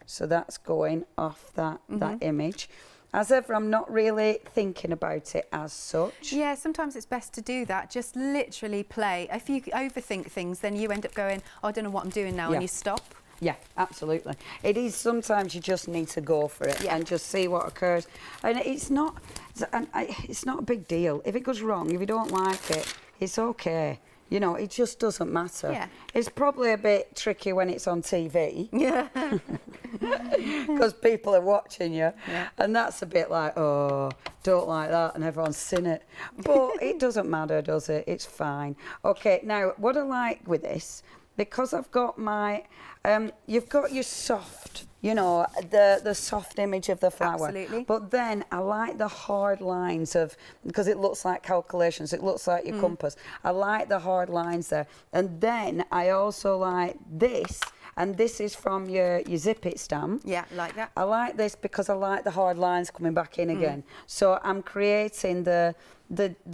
So that's going off that image. As ever, I'm not really thinking about it as such. Yeah, sometimes it's best to do that. Just literally play. If you overthink things, then you end up going, oh, I don't know what I'm doing now, and you stop. Yeah, absolutely. It is, sometimes you just need to go for it and just see what occurs. And it's not a big deal. If it goes wrong, if you don't like it, it's okay. You know, it just doesn't matter. Yeah. It's probably a bit tricky when it's on TV. Yeah. Because people are watching you. Yeah. And that's a bit like, oh, don't like that, and everyone's seen it. But it doesn't matter, does it? It's fine. Okay, now, what I like with this, because I've got my, you've got your soft, you know, the soft image of the flower. Absolutely. But then I like the hard lines of, because it looks like calculations, it looks like your compass. I like the hard lines there. And then I also like this, and this is from your Zip It stamp. Yeah, like that. I like this because I like the hard lines coming back in again. So I'm creating the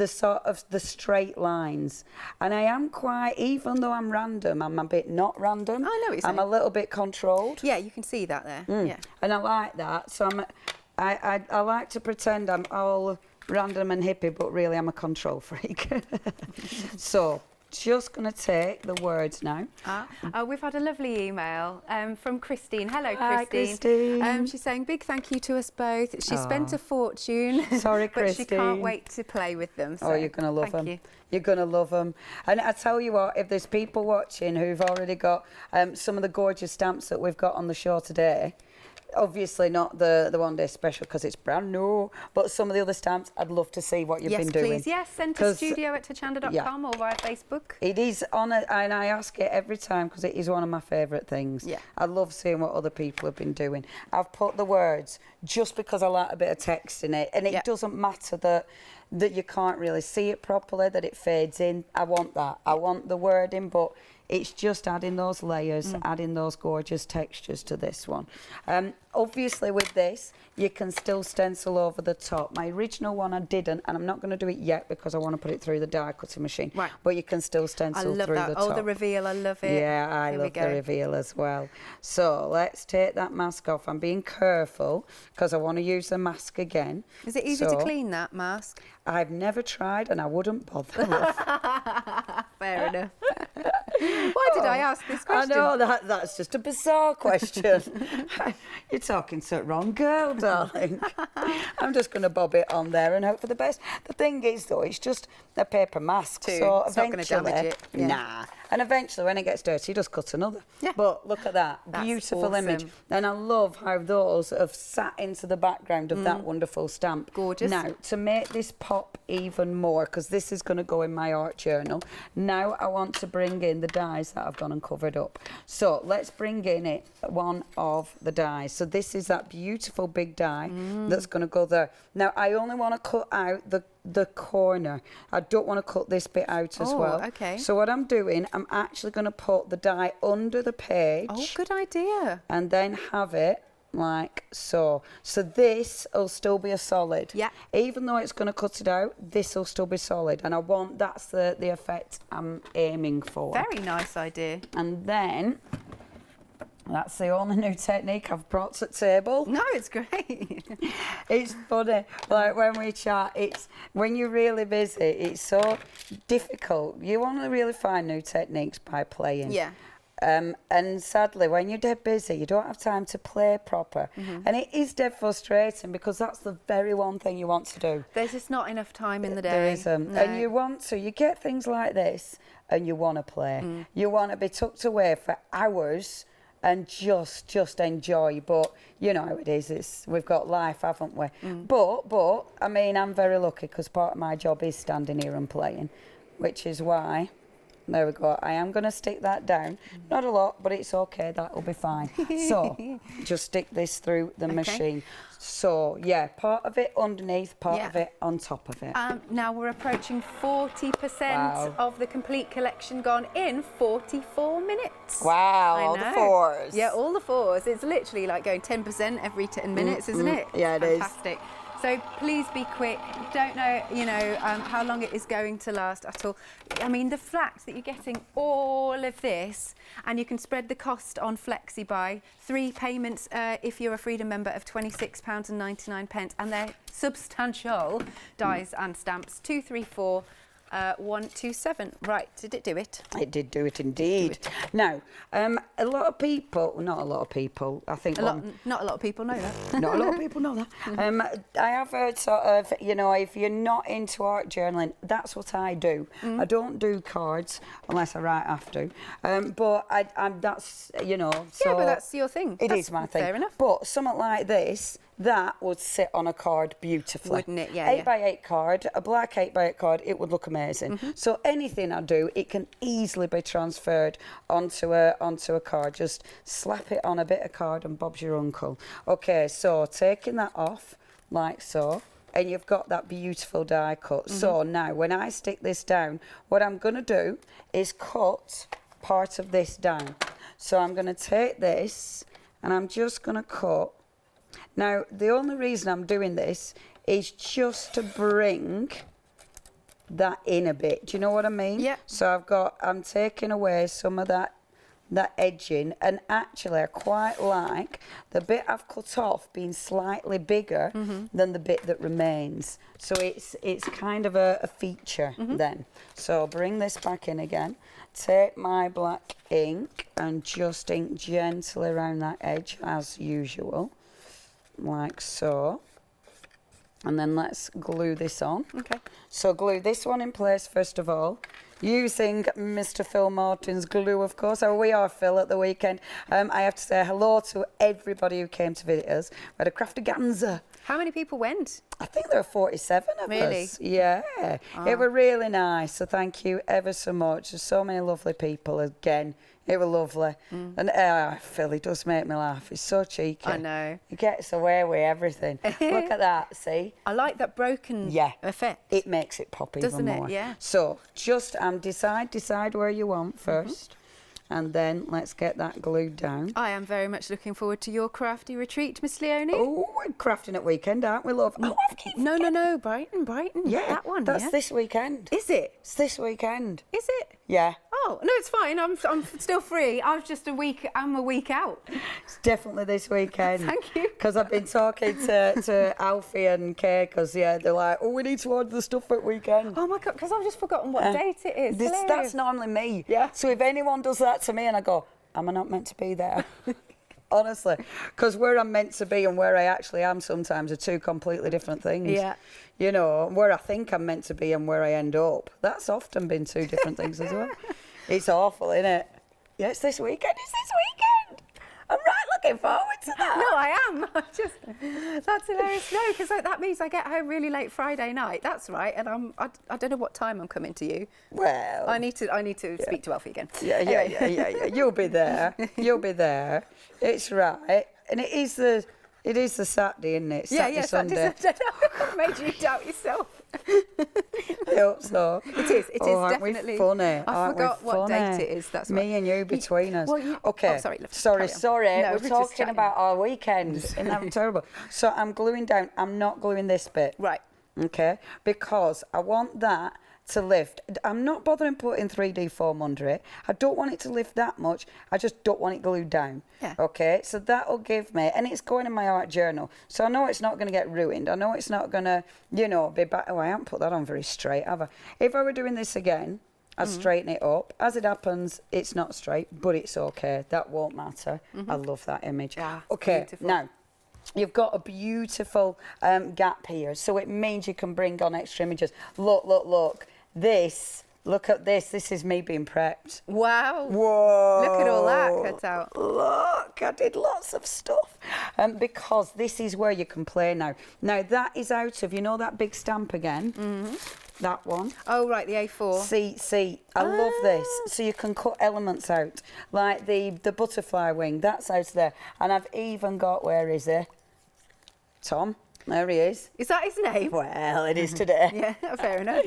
sort of the straight lines, and I am quite, even though I'm random, I'm a bit not random. I know what you're saying. I'm a little bit controlled. Yeah, you can see that there. Yeah, and I like that. So I like to pretend I'm all random and hippie, but really I'm a control freak. So just going to take the words now. We've had a lovely email from Christine. Hello, Christine. Hi, Christine. She's saying big thank you to us both. She spent a fortune. Sorry, but Christine. She can't wait to play with them. So you're going to love them. You. You're going to love them. And I tell you what, if there's people watching who've already got some of the gorgeous stamps that we've got on the show today, obviously not the one day special because it's brand new, but some of the other stamps, I'd love to see what you've been doing. Yes, please. Yes, send to studio@hochanda.com or via Facebook. It is on it, and I ask it every time because it is one of my favourite things. Yeah. I love seeing what other people have been doing. I've put the words just because I like a bit of text in it, and it doesn't matter that you can't really see it properly, that it fades in. I want that. I want the wording, but it's just adding those layers, adding those gorgeous textures to this one. Obviously with this, you can still stencil over the top. My original one I didn't, and I'm not going to do it yet because I want to put it through the die cutting machine. Right. But you can still stencil through the top. Oh, the reveal, I love it. Yeah, I love the reveal as well. So let's take that mask off. I'm being careful because I want to use the mask again. Is it easy to clean that mask? I've never tried and I wouldn't bother. Fair enough. Why did I ask this question? I know, that's just a bizarre question. You're talking to the wrong girl, darling. I'm just going to bob it on there and hope for the best. The thing is, though, it's just a paper mask. So it's not going to damage it. Yeah. Nah. And eventually, when it gets dirty, you just cut another. Yeah. But look at that. That's beautiful awesome image. And I love how those have sat into the background of that wonderful stamp. Gorgeous. Now, to make this pop even more, because this is going to go in my art journal, now I want to bring in the dies that I've gone and covered up. So let's bring in one of the dies. So this is that beautiful big die that's going to go there. Now I only want to cut out the corner. I don't want to cut this bit out as well. Okay. So what I'm doing, I'm actually going to put the die under the page. Oh, good idea. And then have it like so. So this will still be a solid. Yeah. Even though it's going to cut it out, this will still be solid. And that's the effect I'm aiming for. Very nice idea. And then, that's the only new technique I've brought to the table. No, it's great. It's funny, like when we chat, when you're really busy, it's so difficult. You want to really find new techniques by playing. Yeah. And sadly, when you're dead busy, you don't have time to play proper. And it is dead frustrating because that's the very one thing you want to do. There's just not enough time in the day. There isn't. No. And you get things like this and you want to play. You want to be tucked away for hours and just enjoy. But you know how it is. We've got life, haven't we? But I mean, I'm very lucky because part of my job is standing here and playing, which is why. There we go. I am going to stick that down. Not a lot, but it's okay. That'll be fine. So, just stick this through the machine. So, yeah, part of it underneath, part of it on top of it. Now we're approaching 40% of the complete collection gone in 44 minutes. Wow, all the fours. Yeah, all the fours. It's literally like going 10% every 10 minutes, isn't it? Yeah, it is. Fantastic. So please be quick. Don't know, how long it is going to last at all. I mean, the fact that you're getting all of this and you can spread the cost on FlexiBuy, 3 payments if you're a Freedom member of £26.99, and they're substantial dies and stamps. 234 127. Right, did it do it? It did do it indeed. Now, a lot of people, not a lot of people, I think... Not a lot of people know that. Not a lot of people know that. I have heard sort of, if you're not into art journaling, that's what I do. I don't do cards unless I write after. But that's, so... Yeah, but that's your thing. It is my thing. Fair enough. But something like this, that would sit on a card beautifully. Wouldn't it? Yeah. 8x8 card, a black 8x8 card, it would look amazing. So anything I do, it can easily be transferred onto a card. Just slap it on a bit of card and Bob's your uncle. Okay, so taking that off like so, and you've got that beautiful die cut. So now when I stick this down, what I'm going to do is cut part of this down. So I'm going to take this and I'm just going to cut. Now, the only reason I'm doing this is just to bring that in a bit. Do you know what I mean? Yeah. So I'm taking away some of that edging, and actually I quite like the bit I've cut off being slightly bigger than the bit that remains. So it's kind of a feature then. So bring this back in again. Take my black ink and just ink gently around that edge as usual. Like so, and then let's glue this on. Okay. So glue this one in place first of all, using Mr. Phil Martin's glue, of course. Oh, we are Phil at the weekend. I have to say hello to everybody who came to visit us. We had a craftaganza. How many people went? I think there were 47 of Really? us. Yeah. It were really nice. So thank you ever so much. There's so many lovely people again. It was lovely. And Phil, he does make me laugh. He's so cheeky. I know. He gets away with everything. Look at that, see? I like that broken effect. It makes it pop Doesn't even more. it? Yeah. So just decide where you want first. And then let's get that glued down. I am very much looking forward to your crafty retreat, Miss Leonie. Oh, we're crafting at weekend, aren't we, love? No, Brighton. Yeah, that one. That's this weekend. Is it? It's this weekend. Is it? Yeah. Oh no, it's fine. I'm still free. I'm a week out. It's definitely this weekend. Thank you. Because I've been talking to Alfie and Kay, because they're like, oh, we need to order the stuff at weekend. Oh my God, because I've just forgotten what date it is. That's normally me. Yeah. So if anyone does that to me and I go, am I not meant to be there? Honestly, because where I'm meant to be and where I actually am sometimes are two completely different things. Yeah. Where I think I'm meant to be and where I end up, that's often been two different things as well. It's awful, isn't it? Yeah, it's this weekend. I'm right looking forward to that. No, I am. That's hilarious. No, because that means I get home really late Friday night. That's right. And I don't know what time I'm coming to you. Well, I need to speak to Alfie again. Yeah. You'll be there. You'll be there. It's right. And it is the Saturday, isn't it? Saturday, Sunday. Saturday. Made you doubt yourself. I hope so. It is definitely. We funny? I forgot what date it is. That's me and you between us. Okay. Oh, sorry. No, we're talking about our weekends. Isn't that terrible? So I'm gluing down. I'm not gluing this bit. Right. Okay. Because I want that to lift. I'm not bothering putting 3D foam under it. I don't want it to lift that much. I just don't want it glued down. Yeah. Okay, so that'll give me, and it's going in my art journal, so I know it's not going to get ruined. I know it's not going to, be back. Oh, I haven't put that on very straight, have I? If I were doing this again, I'd straighten it up. As it happens, it's not straight, but it's okay. That won't matter. I love that image. Yeah, okay, beautiful. now, you've got a beautiful gap here, so it means you can bring on extra images. Look. Look at this. This is me being prepped. Wow. Whoa. Look at all that cut out. Look, I did lots of stuff. Because this is where you can play now. Now, that is out of, that big stamp again? That one. Oh, right, the A4. See, I love this. So you can cut elements out. Like the butterfly wing, that's out there. And I've even got, where is he? Tom. There he is. Is that his name? Well, it is today. Yeah, fair enough.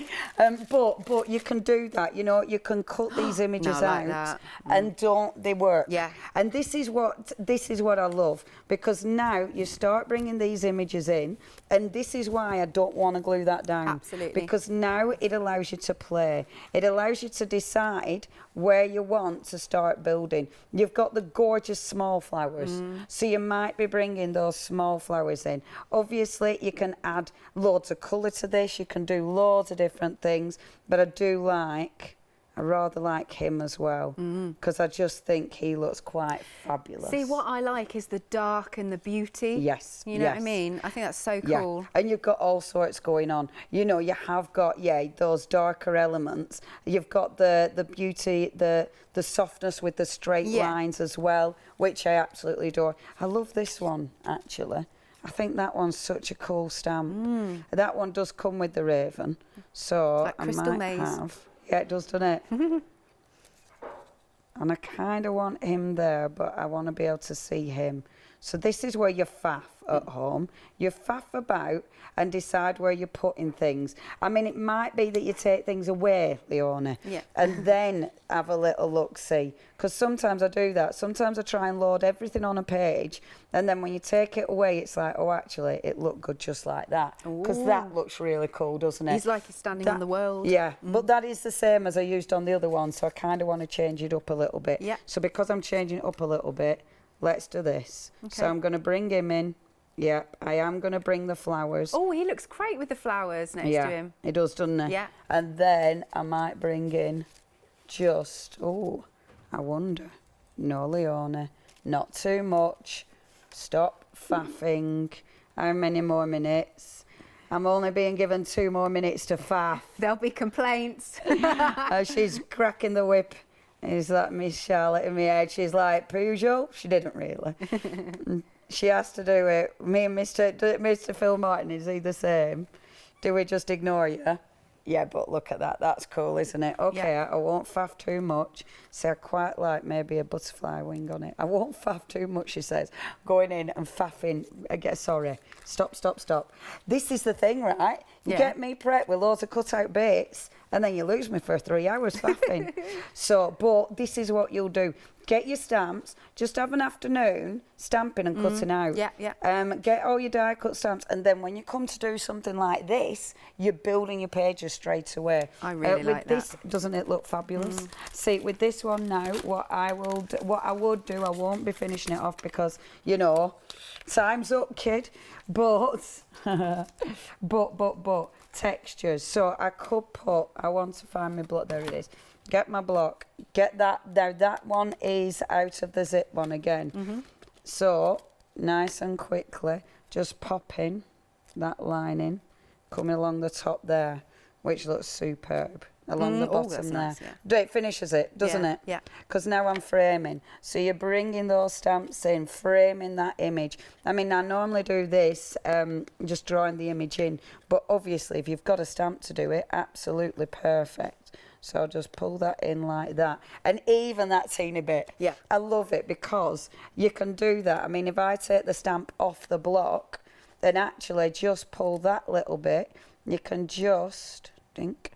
But you can do that. You can cut these images out, and don't they work? Yeah. And this is what I love, because now you start bringing these images in, and this is why I don't want to glue that down. Absolutely. Because now it allows you to play. It allows you to decide where you want to start building. You've got the gorgeous small flowers, so you might be bringing those small flowers in. Obviously, you can add loads of colour to this. You can do loads of different things, but I rather like him as well, because I just think he looks quite fabulous. See, what I like is the dark and the beauty. Yes. You know what I mean? I think that's so cool. Yeah. And you've got all sorts going on. You have got, those darker elements. You've got the beauty, the softness with the straight lines as well, which I absolutely adore. I love this one, actually. I think that one's such a cool stamp. That one does come with the raven, so like Crystal Maze. Yeah, it does, doesn't it? And I kind of want him there, but I want to be able to see him. So this is where you faff at home. You faff about and decide where you're putting things. I mean, it might be that you take things away, Leonie, and then have a little look-see. Because sometimes I do that. Sometimes I try and load everything on a page, and then when you take it away, it's like, oh, actually, it looked good just like that. Because that looks really cool, doesn't it? He's like he's standing on the world. Yeah, but that is the same as I used on the other one, so I kind of want to change it up a little bit. Yeah. So because I'm changing it up a little bit, let's do this. Okay. So I'm going to bring him in. Yeah, I am going to bring the flowers. Oh, he looks great with the flowers next to him. He does, doesn't he? Yeah. And then I might bring in I wonder. No, Leonie, not too much. Stop faffing. How many more minutes? I'm only being given 2 more minutes to faff. There'll be complaints. She's cracking the whip. Is that Miss Charlotte in my head? She's like, Pujol? She didn't really. She has to do it. Me and Mr. Phil Martin, is he the same? Do we just ignore you? Yeah, but look at that. That's cool, isn't it? Okay, yeah. I won't faff too much. See, I quite like maybe a butterfly wing on it. I won't faff too much, she says. Going in and faffing. Sorry. Stop. This is the thing, right? You get me prepped with loads of cut-out bits, and then you lose me for 3 hours faffing. But this is what you'll do. Get your stamps, just have an afternoon stamping and cutting out. Yeah. Get all your die cut stamps, and then when you come to do something like this, you're building your pages straight away. I really like that. This, doesn't it look fabulous? See, with this one now, what I would do, I won't be finishing it off because, time's up, kid. But textures. So I could I want to find my block, there it is. Get my block, get that there. That one is out of the zip one again. So nice and quickly, just pop in that lining, coming along the top there, which looks superb. along the bottom that's there. nice, yeah. It finishes it, doesn't it? Yeah. Because now I'm framing. So you're bringing those stamps in, framing that image. I mean, I normally do this, just drawing the image in. But obviously, if you've got a stamp to do it, absolutely perfect. So I'll just pull that in like that. And even that teeny bit. Yeah. I love it because you can do that. I mean, if I take the stamp off the block, then actually just pull that little bit. You can just, dink.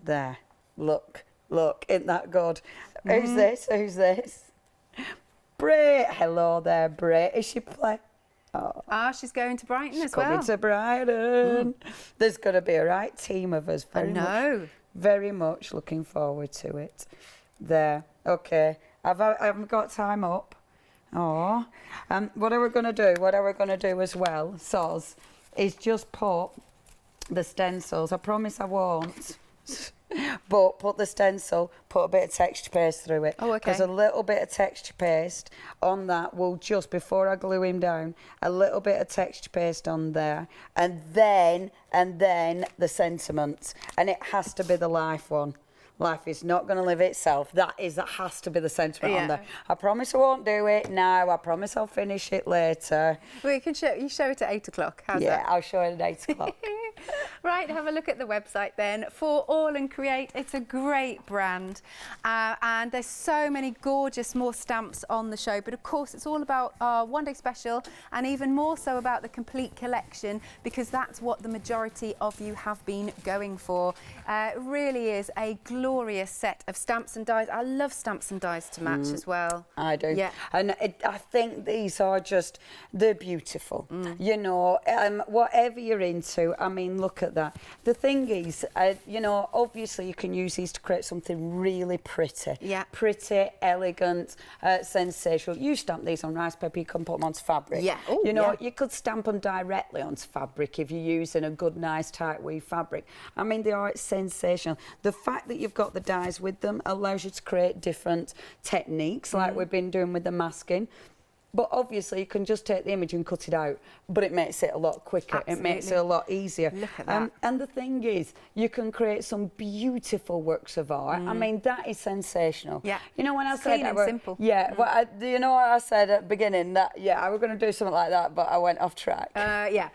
There. Look, isn't that good? Who's this? Who's this? Bray. Hello there, Bray. Is she playing? Oh. She's going to Brighton as well. Coming to Brighton. There's going to be a right team of us. Very much looking forward to it. There. Okay. I haven't got time up. Oh. What are we going to do? What are we going to do as well, Soz, is just put the stencils. I promise I won't. But put the stencil, put a bit of texture paste through it. Oh, okay. Because a little bit of texture paste on that will just, before I glue him down, a little bit of texture paste on there. And then the sentiments. And it has to be the life one. Life is not going to live itself. That has to be the sentiment on there. I promise I won't do it now. I promise I'll finish it later. Well, you show it at 8 o'clock. How's that? Yeah, I'll show it at 8 o'clock. Right, have a look at the website then for AALL Create. It's a great brand and there's so many gorgeous more stamps on the show, but of course it's all about our one day special and even more so about the complete collection because that's what the majority of you have been going for. It really is a glorious set of stamps and dies. I love stamps and dies to match as well. I do. Yeah. And I think these are just, they're beautiful. You know, whatever you're into, I mean, look at that. The thing is, you know, obviously you can use these to create something really pretty. Yeah. Pretty, elegant, sensational. You stamp these on rice paper, you can put them onto fabric. Yeah. Ooh, you know, yeah. you could stamp them directly onto fabric if you're using a good, nice, tight weave fabric. I mean, they are sensational. The fact that you've got the dies with them allows you to create different techniques, like we've been doing with the masking. But obviously you can just take the image and cut it out, but it makes it a lot quicker. Absolutely. It makes it a lot easier. Look at that. And the thing is, you can create some beautiful works of art. I mean, that is sensational. Yeah. You know, when I said clean and simple. Yeah. Well, you know what I said at the beginning? That I was going to do something like that, but I went off track. Yeah.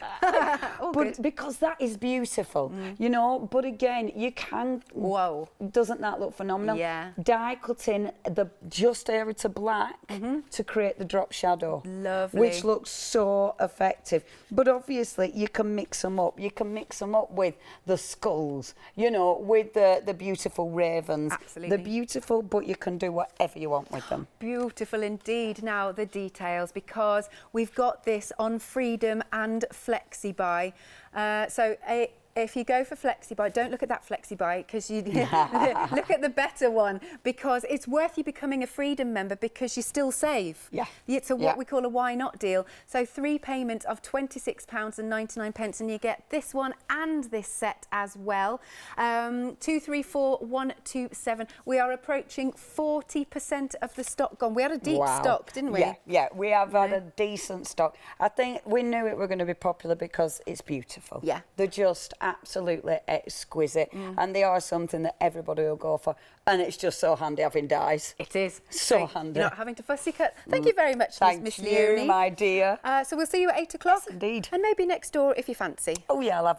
All But good. because that is beautiful, you know. But again, you can. Whoa. Doesn't that look phenomenal? Yeah. Die cutting the just area to black to create the drop shadow. Lovely. Which looks so effective. But obviously you can mix them up. You can mix them up with the skulls, you know, with the beautiful ravens. Absolutely. They're beautiful, but you can do whatever you want with them. Beautiful indeed. Now the details, because we've got this on Freedom and Flexi Buy. If you go for Flexi Buy, don't look at that Flexi Buy because you look at the better one, because it's worth you becoming a Freedom member because you still save. Yeah. It's what we call a why not deal. So 3 payments of £26.99 and you get this one and this set as well. 234127. We are approaching 40% of the stock gone. We had a deep stock, didn't we? Yeah, we have had a decent stock. I think we knew it were going to be popular because it's beautiful. Yeah. They're just absolutely exquisite and they are something that everybody will go for, and it's just so handy having dies. It is. So handy. You're not having to fussy cut. Thank you very much, Miss Leonie. Thank you, my dear. So we'll see you at 8 o'clock. Yes, indeed. And maybe next door if you fancy. Oh yeah, I'll have